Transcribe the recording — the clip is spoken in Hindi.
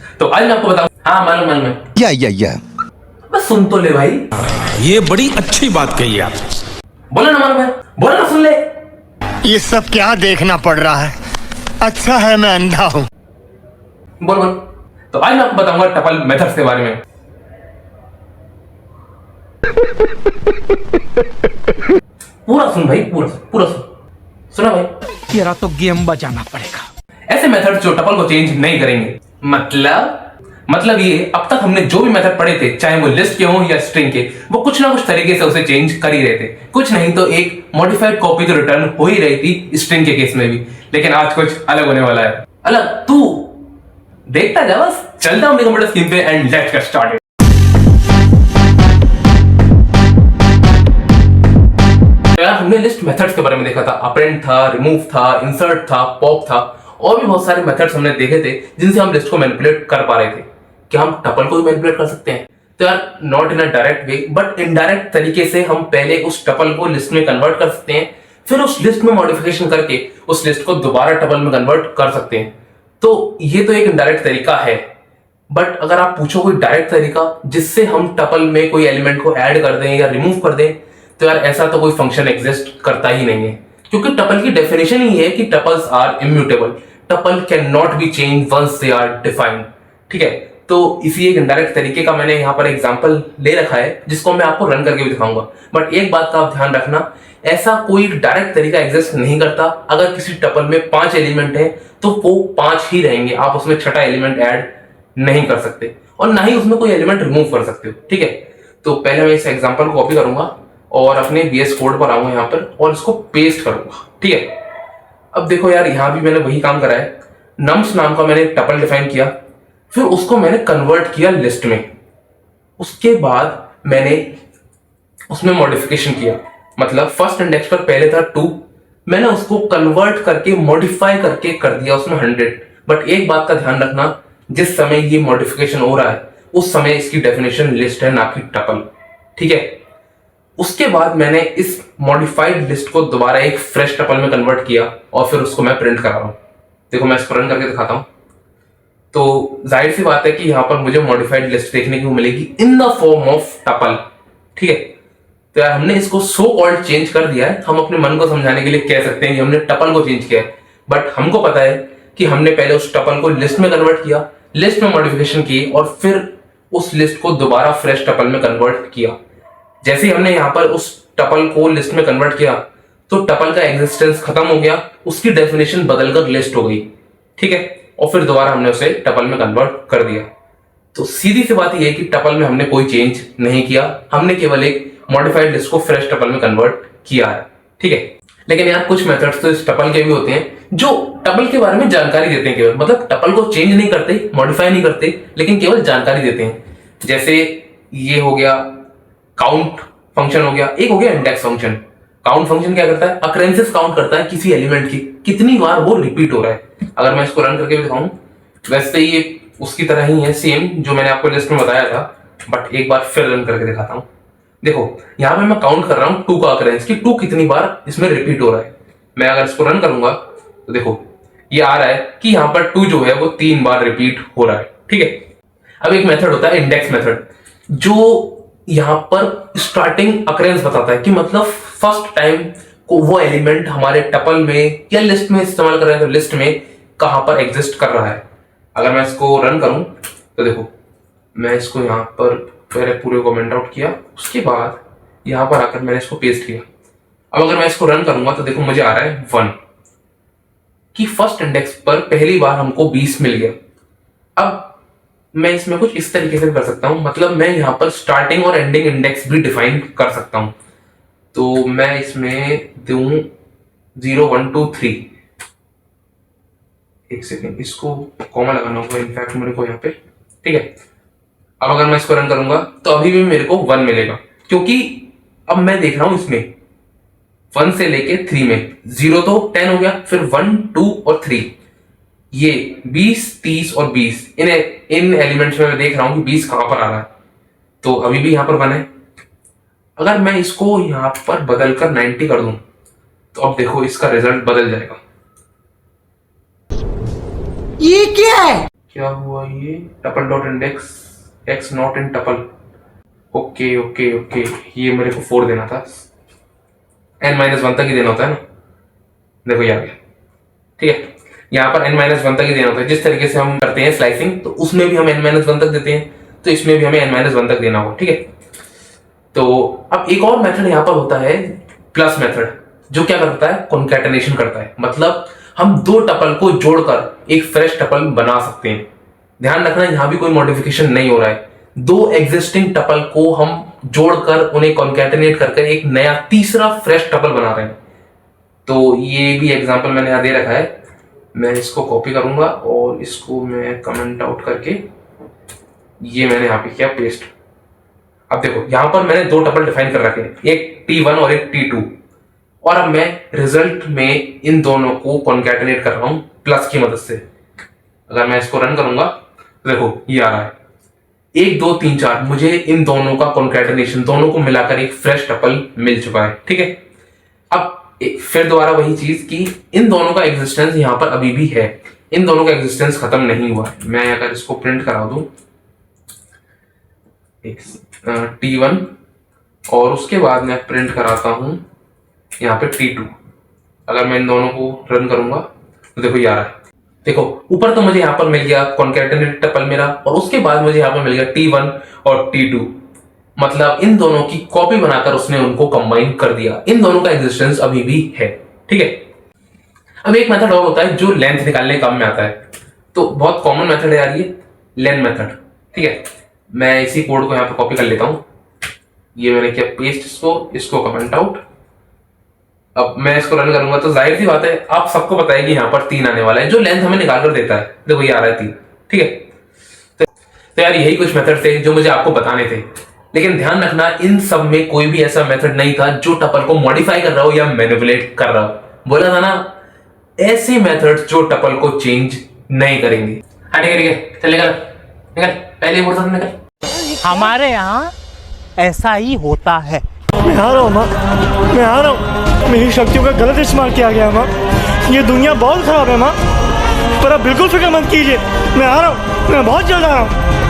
तो आज मैं आपको बताऊं। हाँ मालूम मालूम है। या बस सुन तो ले भाई। ये बड़ी अच्छी बात कही आप। बोलो ना मालूम है, बोलो ना, सुन ले। ये सब क्या देखना पड़ रहा है? अच्छा है मैं अंधा हूं। बोल बोल। तो आज मैं आपको बताऊंगा टपल मेथड्स के बारे में। पूरा सुन भाई, पूरा सुन। सुना भाई? तेरा तो गेम बजाना पड़ेगा। ऐसे मेथड जो टपल को चेंज नहीं करेंगे। मतलब ये, अब तक हमने जो भी मेथड पढ़े थे, चाहे वो लिस्ट के हों या स्ट्रिंग के, वो कुछ ना कुछ तरीके से उसे चेंज कर ही रहे थे। कुछ नहीं तो एक मॉडिफाइड कॉपी तो रिटर्न हो ही रही थी स्ट्रिंग के केस में भी। लेकिन आज कुछ अलग होने वाला है। अलग तू देखता जा, बस चलता हूं कंप्यूटर स्क्रीन पे एंड लेट्स गेट स्टार्टेड। यार हमने लिस्ट मेथड्स के बारे में देखा था। अपेंड था, रिमूव था, इंसर्ट था, पॉप था, और भी बहुत सारे मेथड्स हमने देखे थे जिनसे हम लिस्ट को मैनिपुलेट कर पा रहे थे। क्या हम टपल को भी मैनिपुलेट कर सकते हैं? तो यार not in a direct way, but indirect तरीके से हम पहले उस टपल को लिस्ट में कन्वर्ट कर सकते हैं, फिर उस लिस्ट में मॉडिफिकेशन करके उस लिस्ट को दोबारा टपल में कन्वर्ट कर सकते हैं। तो ये तो एक इनडायरेक्ट तरीका है। बट अगर आप पूछो कोई डायरेक्ट तरीका जिससे हम टपल में कोई एलिमेंट को ऐड कर दें या रिमूव कर दें, तो यार ऐसा तो कोई फंक्शन एग्जिस्ट करता ही नहीं है। क्योंकि टपल की डेफिनेशन ही है कि tuples are immutable. Tuple can not be change once they are defined. ठीक है, तो इसी एक इनडायरेक्ट तरीके का मैंने यहाँ पर एग्जांपल ले रखा है जिसको मैं आपको रन करके भी दिखाऊंगा। बट एक बात का आप ध्यान रखना, ऐसा कोई डायरेक्ट तरीका एग्जिस्ट नहीं करता। अगर किसी टपल में 5 एलिमेंट है तो वो 5 ही रहेंगे, आप उसमें छठा एलिमेंट ऐड नहीं कर सकते और ना ही उसमें कोई एलिमेंट रिमूव कर सकते हो। ठीक है, तो पहले मैं इस एग्जांपल को कॉपी करूंगा और अपने VS कोड पर आऊंगा यहाँ पर और इसको पेस्ट करूंगा। ठीक है, अब देखो यार यहां भी मैंने वही काम करा है। नम्स नाम का मैंने टपल डिफाइन किया, फिर उसको मैंने कन्वर्ट किया लिस्ट में। उसके बाद मैंने उसमें मॉडिफिकेशन किया। मतलब फर्स्ट इंडेक्स पर पहले था 2, मैंने उसको कन्वर्ट करके मॉडिफाई करके कर दिया उसमें 100। बट एक बात का ध्यान रखना, जिस समय ये मॉडिफिकेशन हो रहा है उस समय इसकी डेफिनेशन लिस्ट है, ना कि टपल। ठीक है, उसके बाद मैंने इस मॉडिफाइड लिस्ट को दोबारा एक फ्रेश टपल में कन्वर्ट किया और फिर उसको मैं प्रिंट कर रहा हूं। देखो मैं इसको रन करके दिखाता हूं। तो जाहिर सी बात है कि यहां पर मुझे मॉडिफाइड लिस्ट देखने को मिलेगी in the form of tuple. ठीक है, तो यार हमने इसको सो कॉल्ड चेंज कर दिया है। हम अपने मन को समझाने के लिए कह सकते हैं कि हमने टपल को चेंज किया है, बट हमको पता है कि हमने पहले उस टपल को लिस्ट में कन्वर्ट किया, लिस्ट में मॉडिफिकेशन की और फिर उस लिस्ट को दोबारा फ्रेश टपल में कन्वर्ट किया। जैसे ही हमने यहां पर उस टपल को लिस्ट में कन्वर्ट किया तो टपल का एग्जिस्टेंस खत्म हो गया, उसकी डेफिनेशन बदलकर लिस्ट हो गई। ठीक है, और फिर दोबारा हमने उसे टपल में कन्वर्ट कर दिया। तो सीधी सी बात यह है कि टपल में हमने कोई चेंज नहीं किया, हमने केवल एक मॉडिफाइड लिस्ट को फ्रेश टपल में कन्वर्ट किया है। ठीक है, लेकिन यार कुछ मेथड्स तो इस टपल के भी होते हैं जो टपल के बारे में जानकारी देते हैं केवल। मतलब टपल को चेंज नहीं करते, मॉडिफाई नहीं करते, लेकिन केवल जानकारी देते हैं। जैसे ये हो गया काउंट फंक्शन हो गया, एक हो गया इंडेक्स फंक्शन। काउंट फंक्शन क्या करता है? अकरेंसेस काउंट करता है किसी एलिमेंट की, कितनी बार वो रिपीट हो रहा है। अगर मैं इसको रन करके दिखाऊं, वैसे ये उसकी तरह ही है सेम जो मैंने आपको लिस्ट में बताया था, बट एक बार फिर रन करके दिखाता हूं। देखो यहां पे मैं काउंट कर रहा हूं 2 का अकरेंस कि 2 कितनी बार इसमें रिपीट हो रहा है। मैं अगर इसको रन करूंगा तो देखो ये आ रहा है कि यहां पर 2 जो है वो 3 बार रिपीट हो रहा है। ठीक है, अब एक मेथड होता है इंडेक्स मेथड, जो यहां पर स्टार्टिंग अकरेंस बताता है कि मतलब फर्स्ट टाइम को वो एलिमेंट हमारे टपल में या लिस्ट में इस्तेमाल कर रहे हैं तो लिस्ट में कहां पर एग्जिस्ट कर रहा है। अगर मैं इसको रन करूं तो देखो मैं इसको यहां पर पहले पूरे को कमेंट आउट किया, उसके बाद यहां पर आकर मैंने इसको पेस्ट किया। अब अगर मैं इसको रन करूंगा तो देखो मुझे आ रहा है 1 कि फर्स्ट इंडेक्स पर पहली बार हमको 20 मिल गया। अब मैं इसमें कुछ इस तरीके से कर सकता हूं, मतलब मैं यहां पर स्टार्टिंग और एंडिंग इंडेक्स भी डिफाइन कर सकता हूं। तो मैं इसमें दूं 0 1 2 3। एक सेकेंड, इसको कॉमा लगाना होगा इनफैक्ट मेरे को यहाँ पे। ठीक है, अब अगर मैं इसको रन करूंगा तो अभी भी मेरे को 1 मिलेगा, क्योंकि अब मैं देख रहा हूं इसमें 1 से लेके 3 में 0 तो 10 हो गया, फिर 1 2 और 3, ये 20 30 और 20 इन एलिमेंट्स में मैं देख रहा हूं कि 20 कहां पर आ रहा है। तो अभी भी यहां पर 1 है। अगर मैं इसको यहां पर बदलकर 90 कर दूं तो अब देखो इसका रिजल्ट बदल जाएगा। ये क्या है? क्या हुआ ये, tuple dot index x not in tuple. Okay okay okay, ये मेरे को 4 देना था, n-1 तक ही देना होता है ना। देखो यार, ठीक है, यहाँ पर n-1 तक ही देना होता है। जिस तरीके से हम करते हैं स्लाइसिंग, तो उसमें भी हम n-1 तक देते हैं, तो इसमें भी हमें n-1 तक देना होगा, ठीक है। तो अब एक और मेथड यहाँ पर होता है प्लस मेथड, जो क्या करता है, कॉन्कैटिनेशन करता है। मतलब हम 2 टपल को जोड़कर एक फ्रेश टपल बना सकते हैं। ध्यान रखना, यहां भी कोई मॉडिफिकेशन नहीं हो रहा है। 2 एग्जिस्टिंग टपल को हम जोड़कर उन्हें कॉन्कैटिनेट करके एक नया तीसरा फ्रेश टपल बना रहे हैं। तो ये भी एग्जांपल मैंने यहां दे रखा है, मैं इसको कॉपी करूंगा और इसको मैं कमेंट आउट करके ये मैंने यहां पे किया पेस्ट। अब देखो, यहां पर मैंने 2 टपल डिफाइन कर रखे हैं, एक T1 और एक T2, और अब मैं रिजल्ट में इन दोनों को कॉन्कैटिनेट कर रहा हूं प्लस की मदद से। अगर मैं इसको रन करूंगा तो देखो ये आ रहा है 1 2 3 4, मुझे इन दोनों का कॉन्कैटिनेशन, दोनों को मिलाकर एक फ्रेश टपल मिल चुका है, ठीक है। अब फिर दोबारा वही चीज कि इन दोनों का एग्जिस्टेंस यहां पर अभी भी है, इन दोनों का एग्जिस्टेंस खत्म नहीं हुआ। मैं अगर इसको प्रिंट करा दूं T1 और उसके बाद मैं प्रिंट कराता हूं यहाँ पे T2, अगर मैं इन दोनों को रन करूंगा तो देखो ये आ रहा है। देखो ऊपर तो मुझे यहाँ पर मिल गया कॉन्कैटिनेटेड टपल मेरा, और उसके बाद मुझे यहाँ पर मिल गया T1 और T2। मतलब इन दोनों की कॉपी बनाकर उसने उनको कंबाइन कर दिया। इन दोनों का एग्जिस्टेंस अभी भी है, ठीक है। अब एक मेथड और होता है जो लेंथ निकालने काम में आता है, तो बहुत कॉमन मेथड है यार ये लेन मेथड, ठीक है। मैं इसी कोड को यहाँ पे कॉपी कर लेता हूं, ये मैंने किया पेस्ट, इसको कमेंट आउट। अब मैं इसको रन करूंगा तो जाहिर सी बात है आप सबको पता है कि यहाँ पर 3 आने वाला है, जो लेंथ हमें निकाल कर देता है। देखो ये आ रहा है 3, ठीक है। तो यार यही कुछ मेथड थे जो मुझे आपको बताने थे, लेकिन ध्यान रखना इन सब में कोई भी ऐसा मेथड नहीं था जो टपल को मॉडिफाई कर रहा हो या मैनिपुलेट कर रहा हो। बोला था ना, ऐसे मेथड जो टपल को चेंज नहीं करेंगे। हाँ ठीक है, चल निकल निकल, पहले बोल सकते निकल। हमारे यहाँ ऐसा ही होता है। मैं आ रहा हूँ माँ, मैं आ रहा हूँ। मेरी शक्तियों का गलत इस्तेमाल किया गया माँ। ये दुनिया बहुत खराब है माँ, पर आप बिल्कुल फिक्र मत कीजिए। मैं आ रहा हूँ, मैं बहुत जल्द आ रहा हूँ।